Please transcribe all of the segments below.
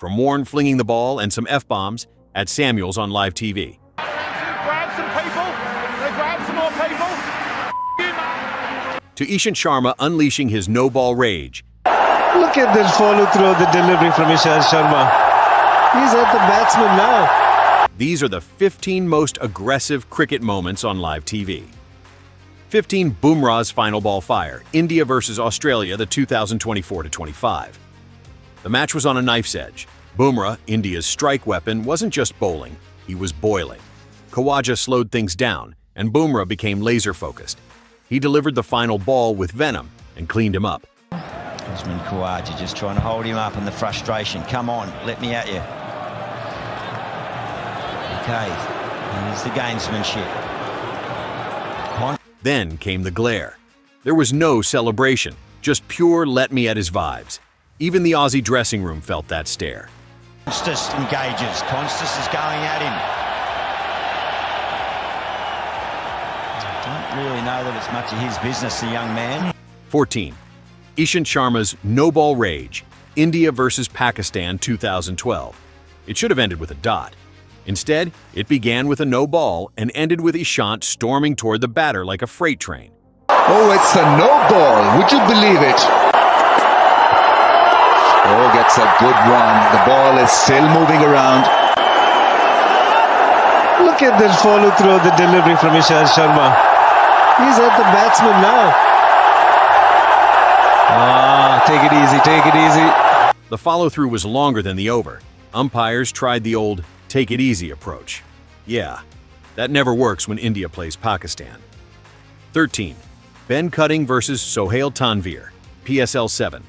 from Warren flinging the ball and some F-bombs at Samuels on live TV. Grab some people, they grab some more people. To Ishant Sharma unleashing his no-ball rage. Look at this follow-through of the delivery from Ishant Sharma. He's at the batsman now. These are the 15 most aggressive cricket moments on live TV. 15 Bumrah's final ball fire, India versus Australia, the 2024-25. The match was on a knife's edge. Bumrah, India's strike weapon, wasn't just bowling, he was boiling. Khawaja slowed things down, and Bumrah became laser-focused. He delivered the final ball with venom and cleaned him up. Usman Khawaja just trying to hold him up in the frustration. Come on, let me at you. Okay, here's the gamesmanship. Then came the glare. There was no celebration, just pure let-me-at-his vibes. Even the Aussie dressing room felt that stare. Constas engages. Constas is going at him. I don't really know that it's much of his business, the young man. 14. Ishant Sharma's no-ball rage, India versus Pakistan 2012. It should have ended with a dot. Instead, it began with a no ball and ended with Ishant storming toward the batter like a freight train. Oh, it's a no ball. Would you believe it? Oh, gets a good run. The ball is still moving around. Look at this follow-through of the delivery from Ishant Sharma. He's at the batsman now. Take it easy, take it easy. The follow-through was longer than the over. Umpires tried the old take it easy approach. Yeah, that never works when India plays Pakistan. 13. Ben Cutting versus Sohail Tanvir, PSL 7.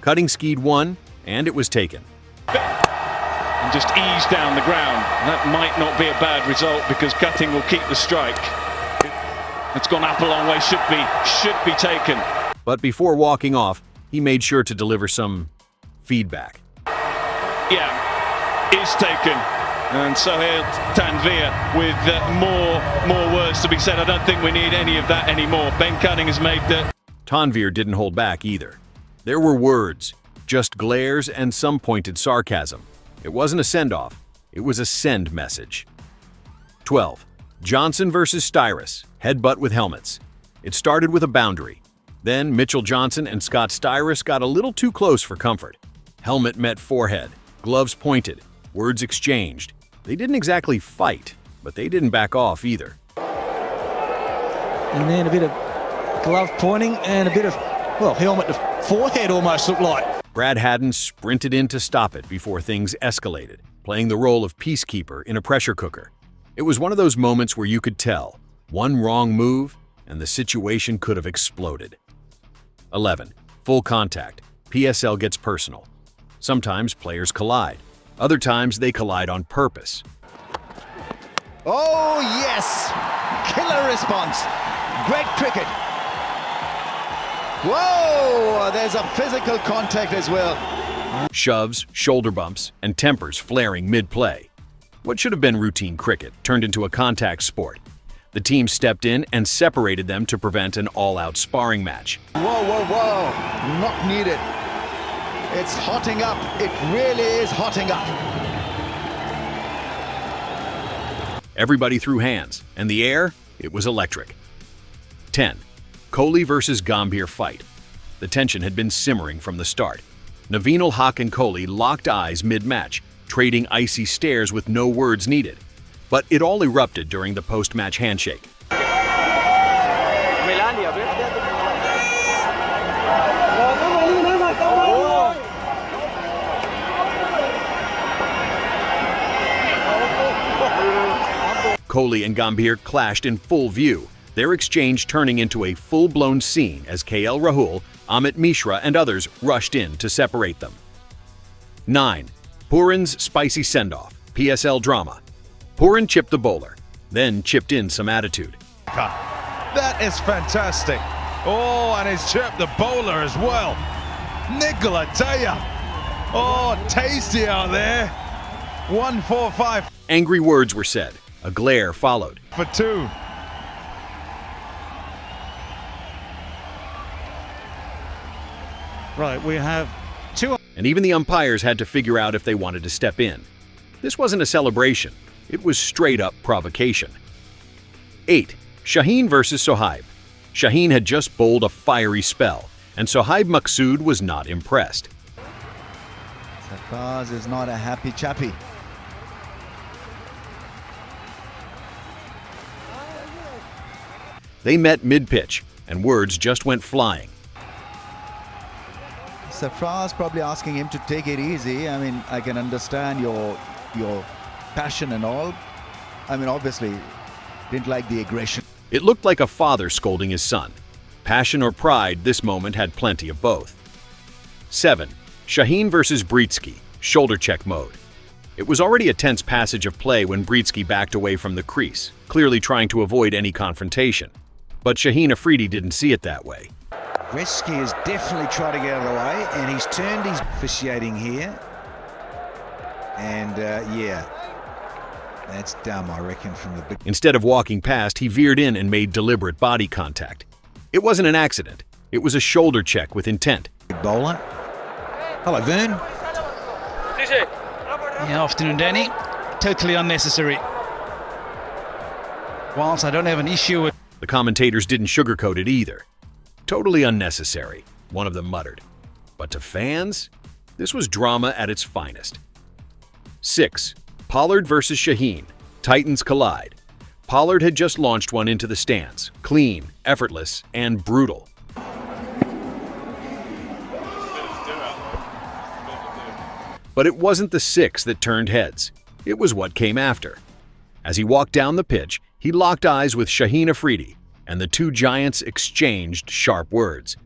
Cutting skied one, and it was taken. And just ease down the ground. That might not be a bad result because Cutting will keep the strike. It's gone up a long way, should be taken. But before walking off, he made sure to deliver some feedback. Yeah, is taken. And Sohail Tanvir with more words to be said. I don't think we need any of that anymore. Ben Cutting has made the... Tanvir didn't hold back either. There were words, just glares and some pointed sarcasm. It wasn't a send-off, it was a send message. 12. Johnson versus Styrus, headbutt with helmets. It started with a boundary. Then Mitchell Johnson and Scott Styrus got a little too close for comfort. Helmet met forehead, gloves pointed, words exchanged. They didn't exactly fight, but they didn't back off either. And then a bit of glove pointing and a bit of, well, helmet to forehead almost looked like. Brad Haddon sprinted in to stop it before things escalated, playing the role of peacekeeper in a pressure cooker. It was one of those moments where you could tell, one wrong move, and the situation could have exploded. 11. Full contact. PSL gets personal. Sometimes players collide. Other times they collide on purpose. Oh, yes! Killer response. Great cricket. Whoa! There's a physical contact as well. Shoves, shoulder bumps, and tempers flaring mid-play. What should have been routine cricket turned into a contact sport. The team stepped in and separated them to prevent an all-out sparring match. Whoa, whoa, whoa. Not needed. It's hotting up. It really is hotting up. Everybody threw hands, and the air, it was electric. 10. Kohli versus Gambhir fight. The tension had been simmering from the start. Naveen ul-Haq and Kohli locked eyes mid-match, trading icy stares with no words needed. But it all erupted during the post-match handshake. Kohli and Gambhir clashed in full view, their exchange turning into a full-blown scene as KL Rahul, Amit Mishra, and others rushed in to separate them. 9. Purin's spicy send-off, PSL drama. Purin chipped the bowler, then chipped in some attitude. That is fantastic. Oh, and he's chipped the bowler as well. Nicola, tell ya. Oh, tasty out there. 1-4-5. Angry words were said. A glare followed. For 2. Right, we have 2 and even the umpires had to figure out if they wanted to step in. This wasn't a celebration, it was straight-up provocation. 8. Shaheen versus Sohaib. Shaheen had just bowled a fiery spell, and Sohaib Maqsood was not impressed. Sarfraz is not a happy chappy. They met mid-pitch, and words just went flying. Sarfraz probably asking him to take it easy. I mean, I can understand your passion and all. I mean, obviously, didn't like the aggression. It looked like a father scolding his son. Passion or pride, this moment had plenty of both. 7. Shaheen versus Britsky, shoulder check mode. It was already a tense passage of play when Britsky backed away from the crease, clearly trying to avoid any confrontation. But Shaheen Afridi didn't see it that way. Britsky is definitely trying to get out of the way, and he's turned his officiating here. And yeah, that's dumb, I reckon, from the big... Instead of walking past, he veered in and made deliberate body contact. It wasn't an accident. It was a shoulder check with intent. Bowler. Hello, Vern. Yeah, afternoon, Danny. Totally unnecessary. Whilst I don't have an issue with... The commentators didn't sugarcoat it either. Totally unnecessary, one of them muttered. But to fans, this was drama at its finest. 6. Pollard versus Shaheen. Titans collide. Pollard had just launched one into the stands, clean, effortless, and brutal. But it wasn't the 6 that turned heads. It was what came after. As he walked down the pitch, he locked eyes with Shaheen Afridi, and the two giants exchanged sharp words.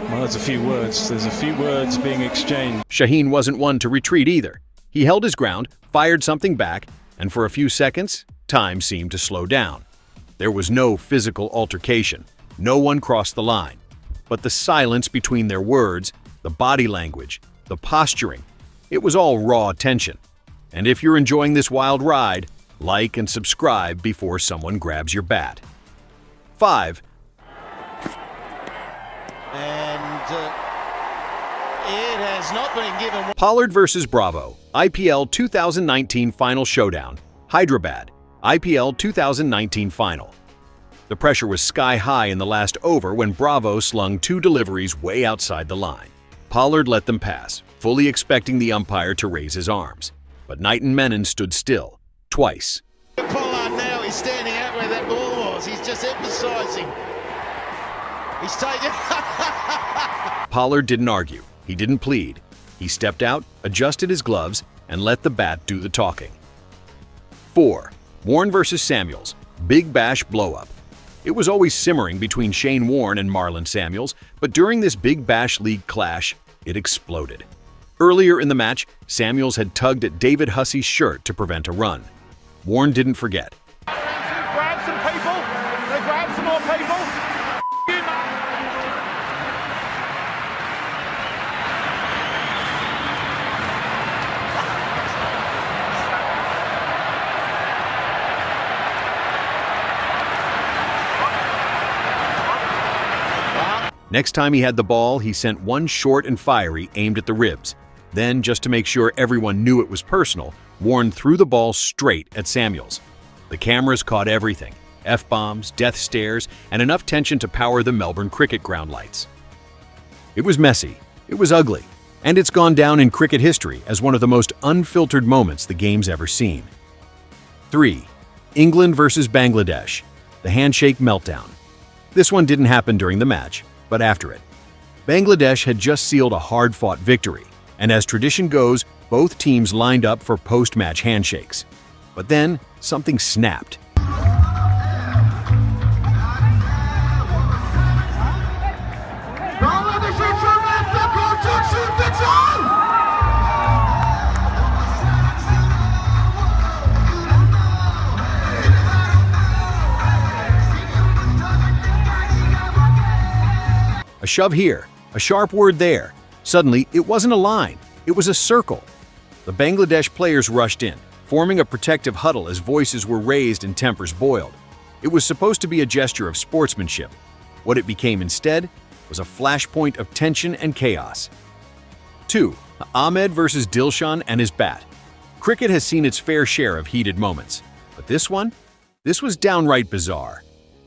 Well, there's a few words. There's a few words being exchanged. Shaheen wasn't one to retreat either. He held his ground, fired something back, and for a few seconds, time seemed to slow down. There was no physical altercation. No one crossed the line. But the silence between their words, the body language, the posturing, it was all raw tension. And if you're enjoying this wild ride, like and subscribe before someone grabs your bat. 5. It has not been given. Pollard versus Bravo, IPL 2019 Final Showdown, Hyderabad, IPL 2019 Final. The pressure was sky high in the last over when Bravo slung 2 deliveries way outside the line. Pollard let them pass, fully expecting the umpire to raise his arms. But Knighton Menon stood still, twice. Pollard now is standing out where that ball was. He's just emphasising. He's taken. Pollard didn't argue. He didn't plead. He stepped out, adjusted his gloves, and let the bat do the talking. 4. Warne versus Samuels, Big Bash blow-up. It was always simmering between Shane Warne and Marlon Samuels, but during this Big Bash League clash, it exploded. Earlier in the match, Samuels had tugged at David Hussey's shirt to prevent a run. Warne didn't forget. Grab some people. They grab some more people. Next time he had the ball, he sent one short and fiery aimed at the ribs. Then, just to make sure everyone knew it was personal, Warne threw the ball straight at Samuels. The cameras caught everything: F-bombs, death stares, and enough tension to power the Melbourne cricket ground lights. It was messy, it was ugly, and it's gone down in cricket history as one of the most unfiltered moments the game's ever seen. 3. England versus Bangladesh, the handshake meltdown. This one didn't happen during the match, but after it. Bangladesh had just sealed a hard-fought victory, and as tradition goes, both teams lined up for post-match handshakes. But then, something snapped. A shove here, a sharp word there. Suddenly, it wasn't a line, it was a circle. The Bangladesh players rushed in, forming a protective huddle as voices were raised and tempers boiled. It was supposed to be a gesture of sportsmanship. What it became instead was a flashpoint of tension and chaos. 2. Ahmed versus Dilshan and his bat. Cricket has seen its fair share of heated moments, but this was downright bizarre.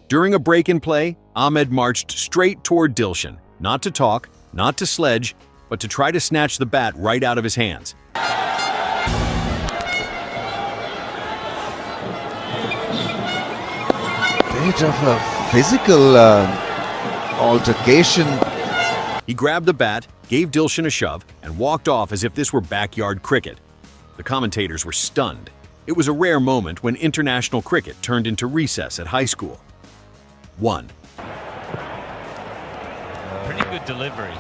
During a break in play, Ahmed marched straight toward Dilshan, not to talk, not to sledge, but to try to snatch the bat right out of his hands. Bit of a physical altercation. He grabbed the bat, gave Dilshan a shove, and walked off as if this were backyard cricket. The commentators were stunned. It was a rare moment when international cricket turned into recess at high school. 1. Pretty good delivery.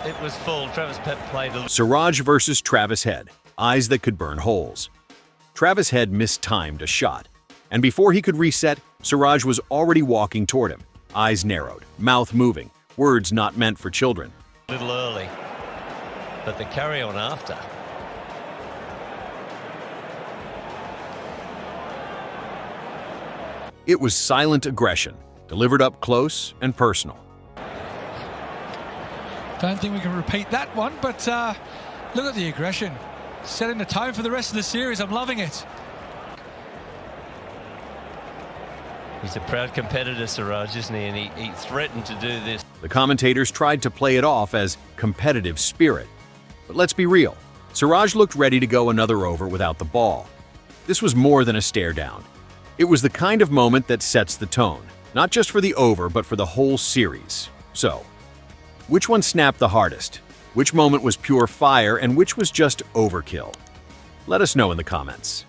It was full. Travis Pep played a... Siraj versus Travis Head. Eyes that could burn holes. Travis Head mistimed a shot, and before he could reset, Siraj was already walking toward him. Eyes narrowed, mouth moving, words not meant for children. A little early, but the carry on after. It was silent aggression, delivered up close and personal. Don't think we can repeat that one, but look at the aggression. Setting the tone for the rest of the series. I'm loving it. He's a proud competitor, Siraj, isn't he? And he threatened to do this. The commentators tried to play it off as competitive spirit. But let's be real. Siraj looked ready to go another over without the ball. This was more than a stare down. It was the kind of moment that sets the tone, not just for the over, but for the whole series. So, which one snapped the hardest? Which moment was pure fire and which was just overkill? Let us know in the comments.